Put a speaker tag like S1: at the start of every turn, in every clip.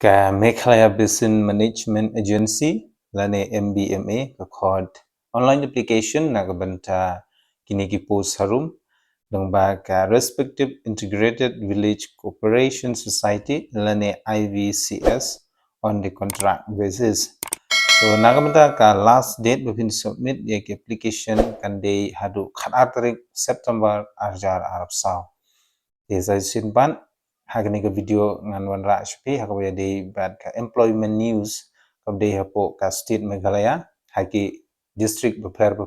S1: Ka Meghalaya Basin Management Agency lane MBMA ka khod online application na kabanta kini ki post harum dong ba ka respective integrated village cooperation society lane IVCS on the contract basis. So nagamanta ka last date befin submit ya application kan day hadu khat tarik September arjar Arab Saw. Desa sinpan hagni ka video ngan wan ra shpi hakabaya day bad ka employment news kabday hapo ka state Meghalaya haki district beper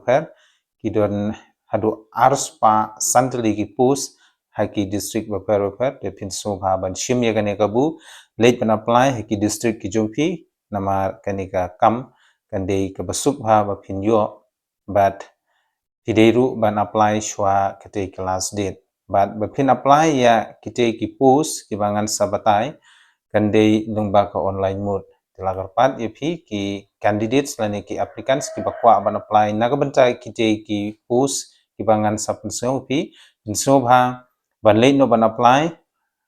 S1: kidon hadu ars pa santali ki post haki district beper de pin sobha ban shim ya gane kabu late pan apply haki district ki jongpi nama kanika kam kandei ka basuk ha ba pin yo but Hideru ban apply shwa kate class date but bapin apply ya kite ki post ki bangan sabatai kandei lungba ka online mode tilagar pat yapi ki candidates lani ki applicants ki bakwa ban apply nagabanta kite ki post ki bangan sapensong pi insobha ban late no ban apply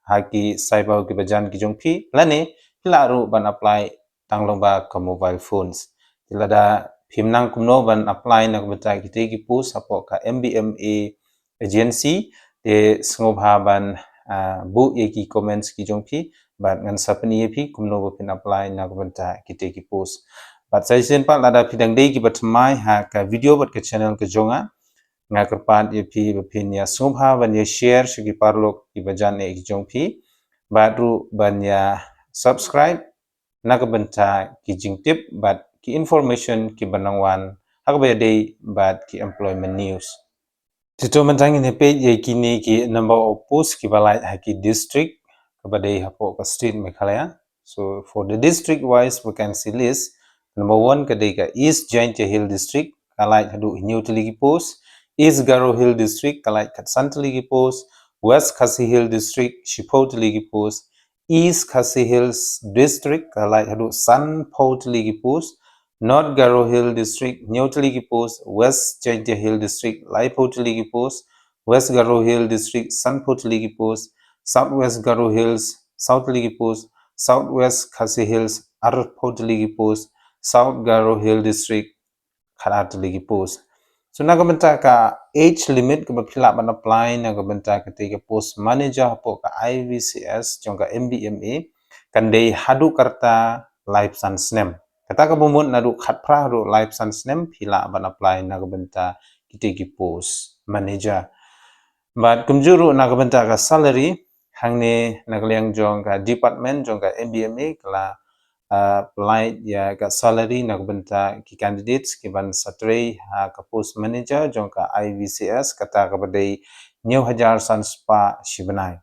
S1: haki cyber ki bajan ki jongpi lani pilaru ban apply tanglongba ka mobile phones tilada Himnang kumno ban apply na kubata kite ki post hapo ka MBMA agency de sngobha ban bu ki comments ki jongpi bat ngan sapani pi kumno bapin apply na kubata kite ki post bat sai sen pa lada pidang dei ki batmai ha ka video bat ka channel ka jonga nga kerpat pi bapin ya sngobha ban ya share shigi parlok ki bajan e ki jongpi batru ban ya subscribe na kubata ki jingtip bat ki information ki banangwan hakbaya day bat ki employment news tito mantang ini page ye kini ki number of posts ki balai haki district kabadai hapo ka state Meghalaya. So for the district wise vacancy list, number 1 kadai ka East Jaintia Hill district kalai hadu New Tiligi post, East Garo Hill district kalai Katsan Tiligi post, West Khasi Hill district Shipho Tiligi post, East Khasi Hills district kalai hadu San Pho Tiligi post, North Garo Hill District, New Tiligi Post, West Jaintia Hill District, Laipo Tiligi Post, West Garo Hill District, Sanpo Tiligi Post, Southwest Garo Hills, South Tiligi Post, Southwest Khasi Hills, Arpo Tiligi Post, South Garo Hill District, Khara Tiligi Post. So nagamenta ka age limit ka bapila ban apply nagamenta ka tiga post manager hapo ka IVCS jong ka MBMA kandai hadu karta life science name. Kata ka bumun nadu khatpra ru life science name pila ban apply nagabenta kite ki post manager but kumjuru nagabenta ka salary hangne nagliang jong ka department jong ka MBMA kala apply ya ka salary nagbenta ki candidates ki ban satre ha ka post manager jong ka IVCS kata ka badai new hajar sanspa shibanai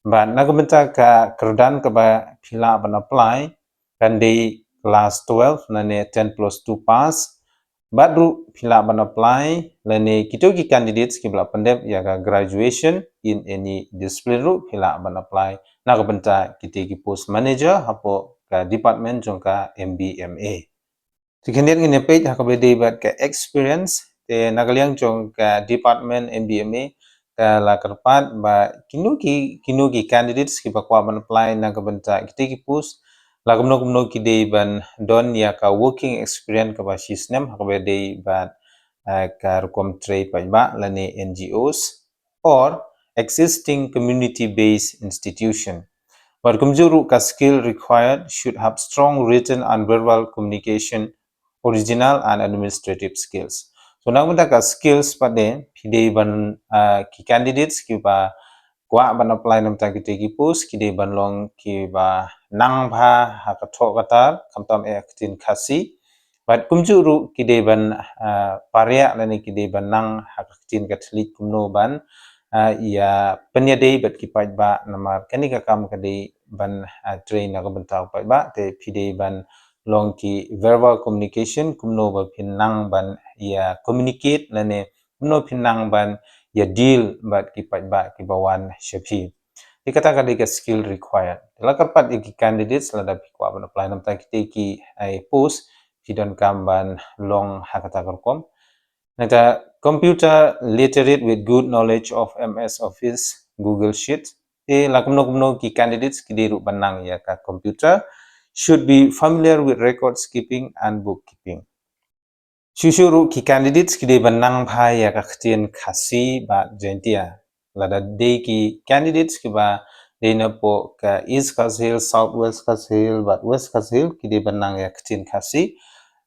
S1: but nagbenta ka kerdan ka ba pila ban apply kandai class 12 nane 10 plus 2 pass badru pila ban apply lane kitoki candidates ki bla pandep ya ka graduation in any discipline ru pila ban apply nagbenta kiteki post manager hapo ka department jong ka MBMA tikendian ngine page hakabe debat ka experience te nagaliang jong ka department MBMA ka la kerpat ba kinuki candidates ki bakwa ban apply nagbenta kiteki post lagumno ki ban don ya ka working experience ka ba sisnem hakabe day ban ka rukom tray pa ba lane NGOs or existing community based institution but kumjuru ka skill required should have strong written and verbal communication original and administrative skills so nagmenta ka skills pade pide ban ki candidates ki ba kwa ban apply nam ta ki post ki de ban long ki ba nang bha ha ka tho katar kamtam e tin khasi but kumjuru ki de ban parya lani ki de ban nang ha ka tin ka thlik kumno ban ya penyadai bat ki paj ba namar kani ka kam ka de ban train na ka bentau paj ba te pide ban long ki verbal communication kumno ba pinang ban ya communicate lane kumno pinang ban ya deal bat ki paj ba ki bawan shapi ikata ka de skill required la karpat ki candidates la da pikwa ban apply nam ta ki ai post hidden kamban long hakata kom nata computer literate with good knowledge of MS Office, Google Sheet, la kumno ki candidates ki diru banang ya ka computer should be familiar with record keeping and bookkeeping. Shusuru ki candidates ki de banang bhai ya ka ktien khasi ba jentia lada de ki candidates ki ba de na po ka East Coast Hill, South West Coast Hill, but West Coast Hill ki de banang ya ktien khasi.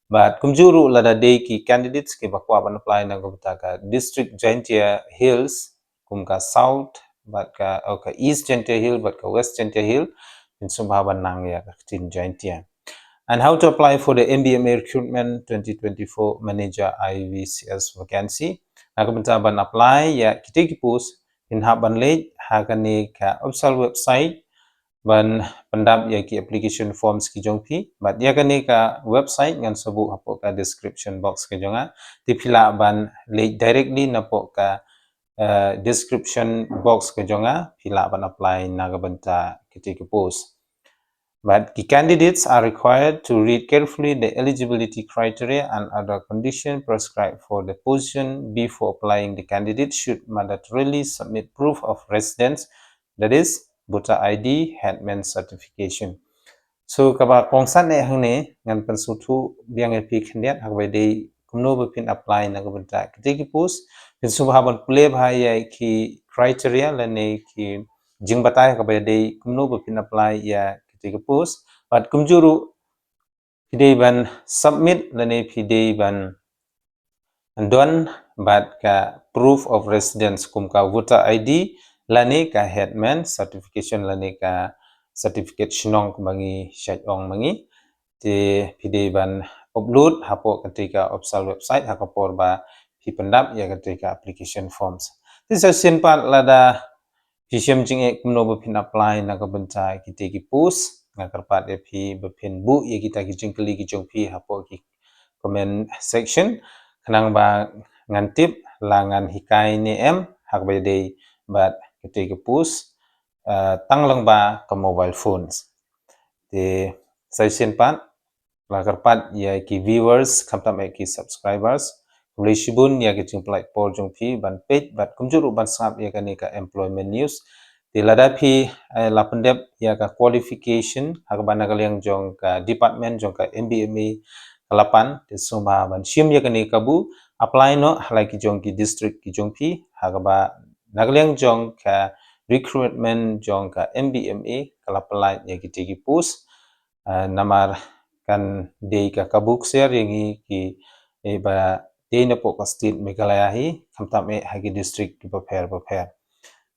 S1: But kumjuru lada de ki candidates ki ba kwa ban apply na gupta ka district Jentia Hills kum ka South but ka East Jentia Hill but ka West Jentia Hill in sumba banang ya ka ktien Jentia. And how to apply for the MBMA Recruitment 2024 Manager IVCS vacancy. Nagabenta ban apply ya kitiki post in haban late hakani ka official website ban pendap ya ki application forms ki jongpi but ya kani ka website ngan sabu hapo ka description box ke jonga tipila ban late directly napo ka description box ke jonga pila ban apply nagabenta kitiki post. But the candidates are required to read carefully the eligibility criteria and other conditions prescribed for the position before applying. The candidate should mandatorily submit proof of residence, that is, voter ID, headman certification. So kaba kongsan ne hang ne ngan pensutu biang epi khendiat hakbai dei kumno bepin apply na gabenta kitiki post pin subhaban pule bhai ki criteria lane ki jingbatai hakbai dei kumno bepin apply ya kitiki post but kumjuru pidei ban submit lane pidei ban don but ka proof of residence kum ka voter ID lane ka headman certification lane ka certificate shinong bangi syaiong mangi ti pidei ban upload hapo ketika official website hakapor ba pi pendap ya ketika application forms ti session part lada Pisham jing kumno bepin apply na kabenta kitiki post ngakarpat pi bepin bu ya kita kijing keli kijong pi hapo ki comment section kanang ba ngantip langan hikai ni hak by day but kitiki post tanglang ba ke mobile phones di session part ngakarpat ya ki viewers kamtam ki subscribers Shibun ya kicing platform jong pi ban page bat kumjuru ban sap ya kani ka employment news di ladapi lapendep ya ka qualification hak ban yang jong ka department jong ka MBMA kalapan di sumba ban shim ya kani kabu apply no halai ki jong ki district ki jong pi hak ba nagalyang jong ka recruitment jong ka MBMA kalapalai ya ki post namar kan dei ka kabuk share yang ki ba di na po ka state Meghalaya hi kamtam hagi district ki prepare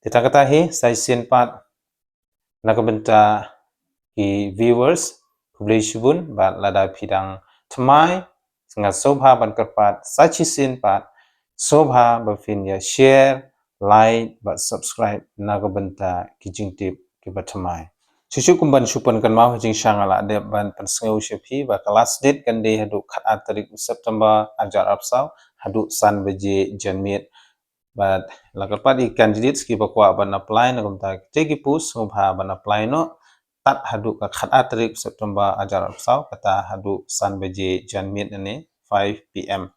S1: kita kata hi sai sin pat nakabenta ki viewers publishibun ba lada pidang tmai nga sobha ban karpat sachi sin pat sobha ba fin ya share like ba subscribe nakabenta ki jingtip ki batmai Cucu kumban supan kan mau jing syangala de ban pensengau shepi ba kelas date kan de hadu khat tarik September ajar apsau hadu san beje janmit but lakarpat i candidates ki bakwa ban apply na kumta tegi pus ngubha ban apply no tat hadu ka khat tarik September ajar apsau kata hadu san beje janmit ne 5 pm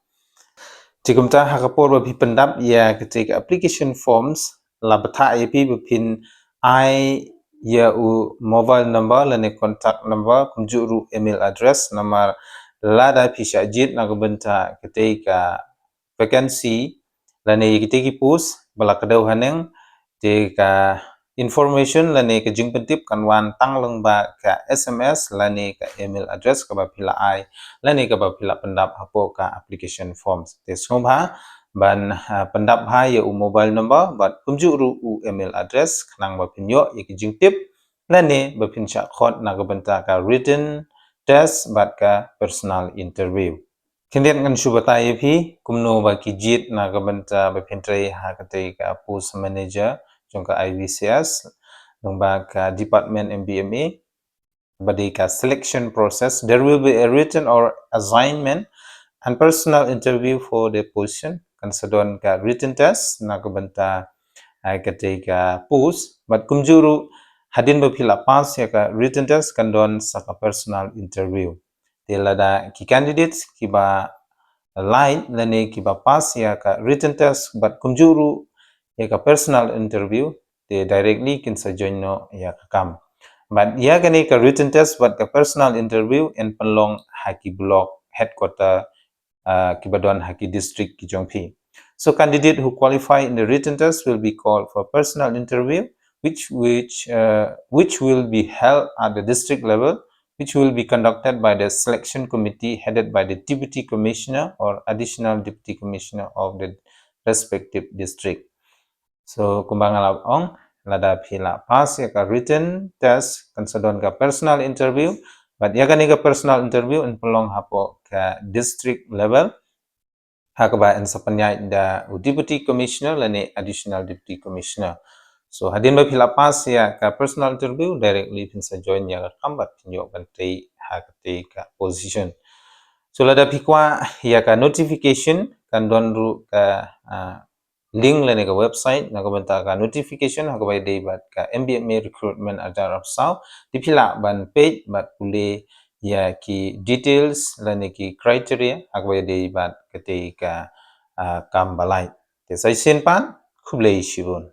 S1: Tikumta hakapor ba pi pendap ya ketika application forms la batha pi bepin I ya u mobile number lane contact number kumjuru email address nomor lada pisha jit na kubenta ketika vacancy lane kitiki post bala kadau haneng tika information lane ke jingpentip kanwan tangleng ba ka SMS lane ka email address ka ba pila ai lane ka ba pila pendap hapo ka application forms te somha ban pendap ha ya u mobile number but kumjuru u email address kanang ba pinyo ya kijing tip lane ba pinsha khot na ga benta ka written test but ka personal interview kendian ngan subata pi kumno ba kijit na ga benta ba pintre ha kate ka post manager jongka IVCS nong ba ka department MBMA badi ka selection process there will be a written or assignment and personal interview for the position kansadon ka written test na kabenta ay ketika post but kumjuru hadin bapila pass ya ka written test kandon sa ka personal interview tilada ki candidates ki ba line lane ki ba pass ya ka written test but kumjuru ya ka personal interview they directly can sa join no ya kam. But ya kani ka written test but ka personal interview in Panlong Haki Block headquarter Kibadon Haki district Kijongpi. So candidate who qualify in the written test will be called for personal interview, which will be held at the district level, which will be conducted by the selection committee headed by the deputy commissioner or additional deputy commissioner of the respective district. So kumbang alap ong lada phila pass ya ka written test konsadon ka personal interview, but ya ka ni ka personal interview in pelong hapo ka district level hakaba en sapanyai da deputy commissioner lani additional deputy commissioner. So hadin ba phila pass ya ka personal interview directly pinsa join ya ka kambat pinyo bantay hakate ka position. So lada pikwa ya ka notification kan donru ka link lene ka website na kabanta ka notification hakabai day bat ka MBMA recruitment ajar apsaw dipila ban page bat pule ya ki details lene ki criteria hakabai day bat kate ka kam balai te sai sen pan khublei shibun